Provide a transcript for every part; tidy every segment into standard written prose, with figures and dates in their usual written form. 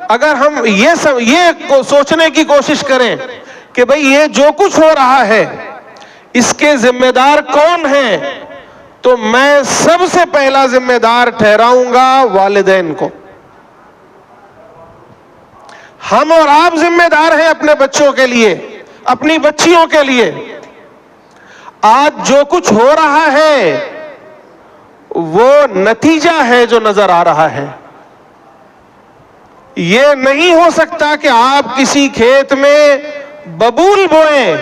اگر ہم یہ سوچنے کی کوشش کریں کہ بھئی یہ جو کچھ ہو رہا ہے اس کے ذمہ دار کون ہیں، تو میں سب سے پہلا ذمہ دار ٹھہراؤں گا والدین کو۔ ہم اور آپ ذمہ دار ہیں اپنے بچوں کے لیے، اپنی بچیوں کے لیے۔ آج جو کچھ ہو رہا ہے وہ نتیجہ ہے جو نظر آ رہا ہے۔ یہ نہیں ہو سکتا کہ آپ کسی کھیت میں ببول بوئیں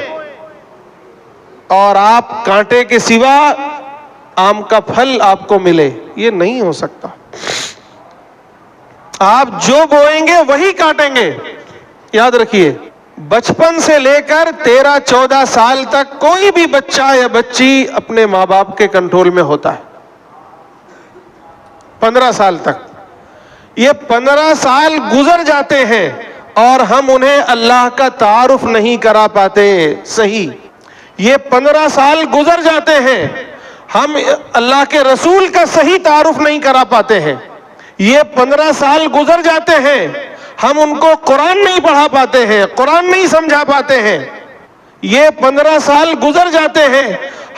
اور آپ کانٹے کے سوا آم کا پھل آپ کو ملے، یہ نہیں ہو سکتا۔ آپ جو بوئیں گے وہی کاٹیں گے۔ یاد رکھیے، بچپن سے لے کر 13-14 سال تک کوئی بھی بچہ یا بچی اپنے ماں باپ کے کنٹرول میں ہوتا ہے۔ 15 سال تک یہ 15 سال گزر جاتے ہیں اور ہم انہیں اللہ کا تعارف نہیں کرا پاتے صحیح۔ یہ 15 سال گزر جاتے ہیں، ہم اللہ کے رسول کا صحیح تعارف نہیں کرا پاتے ہیں۔ یہ 15 سال گزر جاتے ہیں، ہم ان کو قرآن نہیں پڑھا پاتے ہیں، قرآن نہیں سمجھا پاتے ہیں۔ یہ 15 سال گزر جاتے ہیں،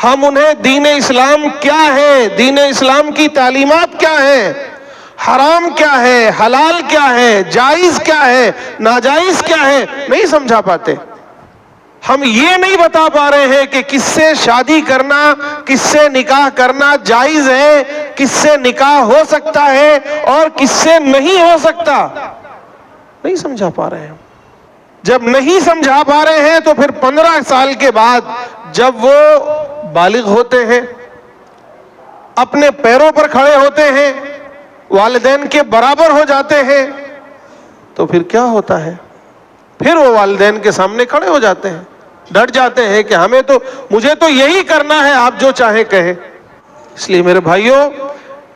ہم انہیں دین اسلام کیا ہے، دین اسلام کی تعلیمات کیا ہے، حرام کیا ہے، حلال کیا ہے، جائز کیا ہے، ناجائز کیا ہے، نہیں سمجھا پاتے۔ ہم یہ نہیں بتا پا رہے ہیں کہ کس سے شادی کرنا، کس سے نکاح کرنا جائز ہے، کس سے نکاح ہو سکتا ہے اور کس سے نہیں ہو سکتا، نہیں سمجھا پا رہے ہیں۔ جب نہیں سمجھا پا رہے ہیں تو پھر 15 سال کے بعد جب وہ بالغ ہوتے ہیں، اپنے پیروں پر کھڑے ہوتے ہیں، والدین کے برابر ہو جاتے ہیں، تو پھر کیا ہوتا ہے؟ پھر وہ والدین کے سامنے کھڑے ہو جاتے ہیں، ڈٹ جاتے ہیں کہ مجھے تو یہی کرنا ہے، آپ جو چاہیں کہیں۔ اس لیے میرے بھائیوں،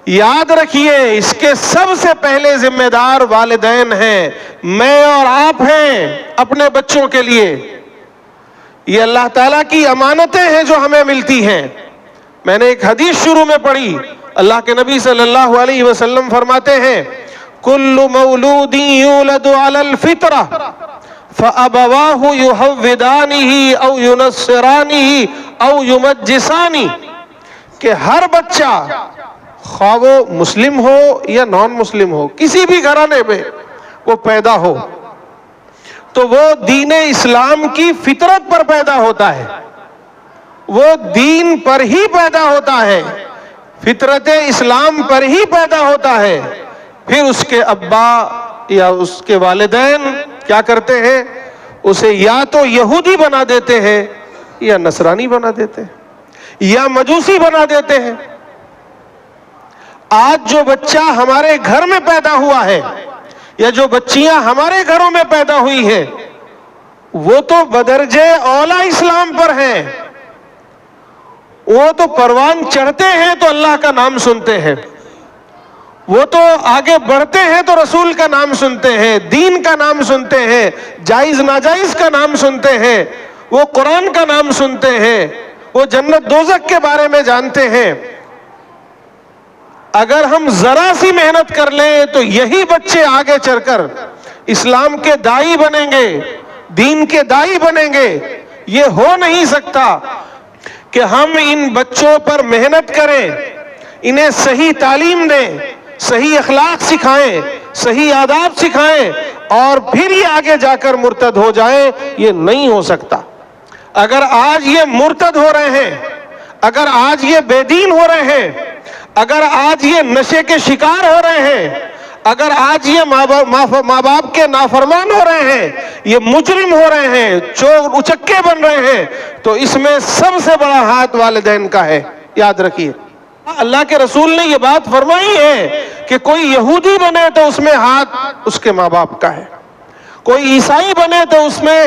یاد رکھیے، اس کے سب سے پہلے ذمہ دار والدین ہیں، میں اور آپ ہیں اپنے بچوں کے لیے۔ یہ اللہ تعالیٰ کی امانتیں ہیں جو ہمیں ملتی ہیں۔ میں نے ایک حدیث شروع میں پڑھی، اللہ کے نبی صلی اللہ علیہ وسلم فرماتے ہیں، کل مولود یولد علی الفطرہ فَأَبَوَاهُ يُحَوِّدَانِهِ أَوْ يُنَصِّرَانِهِ أَوْ يُمَجِّسَانِهِ، کہ ہر بچہ خواہ وہ مسلم ہو یا نان مسلم ہو، کسی بھی گھرانے میں وہ پیدا ہو، تو وہ دین اسلام کی فطرت پر پیدا ہوتا ہے، وہ دین پر ہی پیدا ہوتا ہے، فطرت اسلام پر ہی پیدا ہوتا ہے۔ پھر اس کے ابا یا اس کے والدین کیا کرتے ہیں؟ اسے یا تو یہودی بنا دیتے ہیں یا نصرانی بنا دیتے ہیں یا مجوسی بنا دیتے ہیں۔ آج جو بچہ ہمارے گھر میں پیدا ہوا ہے یا جو بچیاں ہمارے گھروں میں پیدا ہوئی ہیں، وہ تو بدرجے اولا اسلام پر ہیں، وہ تو پروان چڑھتے ہیں تو اللہ کا نام سنتے ہیں، وہ تو آگے بڑھتے ہیں تو رسول کا نام سنتے ہیں، دین کا نام سنتے ہیں، جائز ناجائز کا نام سنتے ہیں، وہ قرآن کا نام سنتے ہیں، وہ جنت دوزخ کے بارے میں جانتے ہیں۔ اگر ہم ذرا سی محنت کر لیں تو یہی بچے آگے چل کر اسلام کے داعی بنیں گے، دین کے داعی بنیں گے۔ یہ ہو نہیں سکتا کہ ہم ان بچوں پر محنت کریں، انہیں صحیح تعلیم دیں، صحیح اخلاق سکھائیں، صحیح آداب سکھائیں اور پھر یہ آگے جا کر مرتد ہو جائیں، یہ نہیں ہو سکتا۔ اگر آج یہ مرتد ہو رہے ہیں، اگر آج یہ بے دین ہو رہے ہیں، اگر آج یہ نشے کے شکار ہو رہے ہیں، اگر آج یہ ماں باپ کے نافرمان ہو رہے ہیں، یہ مجرم ہو رہے ہیں، چور اچکے بن رہے ہیں، تو اس میں سب سے بڑا ہاتھ والدین کا ہے، یاد رکھیے۔ اللہ کے رسول نے یہ بات فرمائی ہے کہ کوئی یہودی بنے تو اس میں ہاتھ اس کے ماں باپ کا ہے، کوئی عیسائی بنے تو اس میں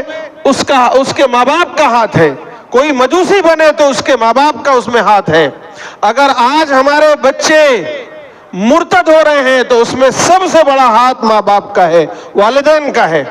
اس کے ماں باپ کا ہاتھ ہے، کوئی مجوسی بنے تو اس کے ماں باپ کا اس میں ہاتھ ہے۔ اگر آج ہمارے بچے مرتد ہو رہے ہیں تو اس میں سب سے بڑا ہاتھ ماں باپ کا ہے، والدین کا ہے۔